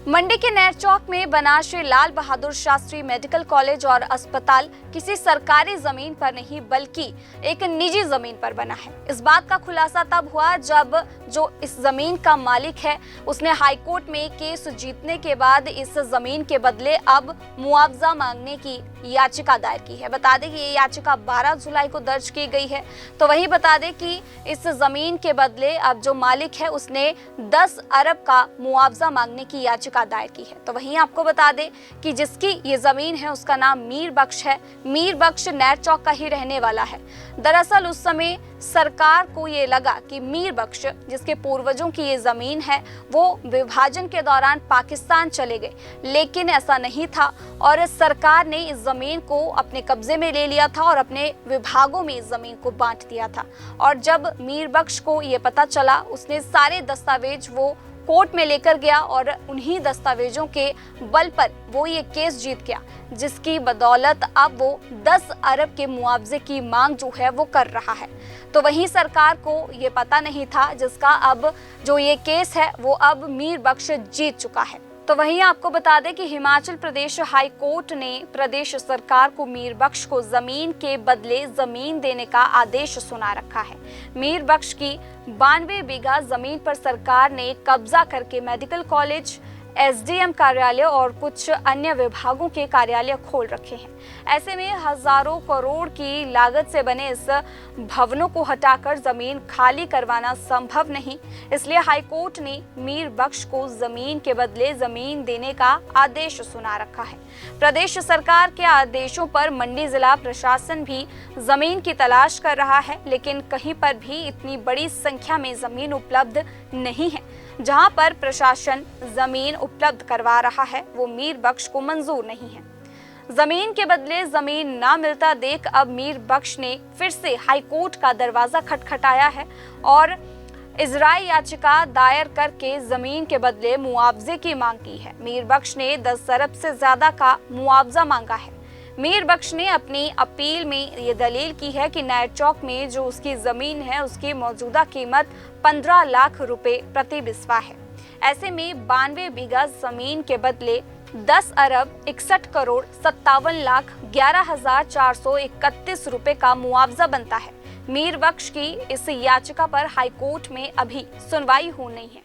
मंडी के नहर चौक में बना श्री लाल बहादुर शास्त्री मेडिकल कॉलेज और अस्पताल किसी सरकारी जमीन पर नहीं बल्कि एक निजी जमीन पर बना है। इस बात का खुलासा तब हुआ जब जो इस जमीन का मालिक है उसने हाईकोर्ट में केस जीतने के बाद इस जमीन के बदले अब मुआवजा मांगने की याचिका दायर की है। बता दें कि ये याचिका 12 जुलाई को दर्ज की गई है। तो वही बता दें कि इस जमीन के बदले अब जो मालिक है उसने 10 अरब का मुआवजा मांगने की याचिका दायर की है। तो वहीं आपको बता दें कि जिसकी ये जमीन है उसका नाम मीर बख्श है। मीर बख्श नहर चौक का ही रहने वाला है। दरअसल उस समय सरकार को ये लगा कि मीर बख्श जिसके पूर्वजों की ये जमीन है वो विभाजन के दौरान पाकिस्तान चले गए, लेकिन ऐसा नहीं था और सरकार ने इस जमीन को अपने कब्जे में ले लिया था और अपने विभागों में इस जमीन को बांट दिया था। और जब मीर बख्श को ये पता चला उसने सारे दस्तावेज वो कोर्ट में लेकर गया और उन्हीं दस्तावेजों के बल पर वो ये केस जीत गया, जिसकी बदौलत अब वो 10 अरब के मुआवजे की मांग जो है वो कर रहा है। तो वहीं सरकार को ये पता नहीं था, जिसका अब जो ये केस है वो अब मीर बख्श जीत चुका है। तो वहीं आपको बता दें कि हिमाचल प्रदेश हाई कोर्ट ने प्रदेश सरकार को मीर बख्श को जमीन के बदले जमीन देने का आदेश सुना रखा है। मीर बख्श की 92 बीघा जमीन पर सरकार ने कब्जा करके मेडिकल कॉलेज, एसडीएम कार्यालय और कुछ अन्य विभागों के कार्यालय खोल रखे हैं। ऐसे में हजारों करोड़ की लागत से बने इस भवनों को हटाकर जमीन खाली करवाना संभव नहीं, इसलिए हाईकोर्ट ने मीर बख्श को जमीन के बदले जमीन देने का आदेश सुना रखा है। प्रदेश सरकार के आदेशों पर मंडी जिला प्रशासन भी जमीन की तलाश कर रहा है, लेकिन कहीं पर भी इतनी बड़ी संख्या में जमीन उपलब्ध नहीं है। जहां पर प्रशासन जमीन उपलब्ध करवा रहा है वो मीर बख्श को मंजूर नहीं है। जमीन के बदले जमीन ना मिलता देख अब मीर बख्श ने फिर से हाईकोर्ट का दरवाजा खटखटाया है और इजराई याचिका दायर करके जमीन के बदले मुआवजे की मांग की है। मीर बख्श ने 10 अरब से ज्यादा का मुआवजा मांगा है। मीर बख्श ने अपनी अपील में ये दलील की है कि नहर चौक में जो उसकी जमीन है उसकी मौजूदा कीमत 15 लाख रुपए प्रति बिस्वा है। ऐसे में 92 बीघा जमीन के बदले 10 अरब 61 करोड़ 57 लाख 11,431 रुपए का मुआवजा बनता है। मीर बख्श की इस याचिका पर हाईकोर्ट में अभी सुनवाई होनी है।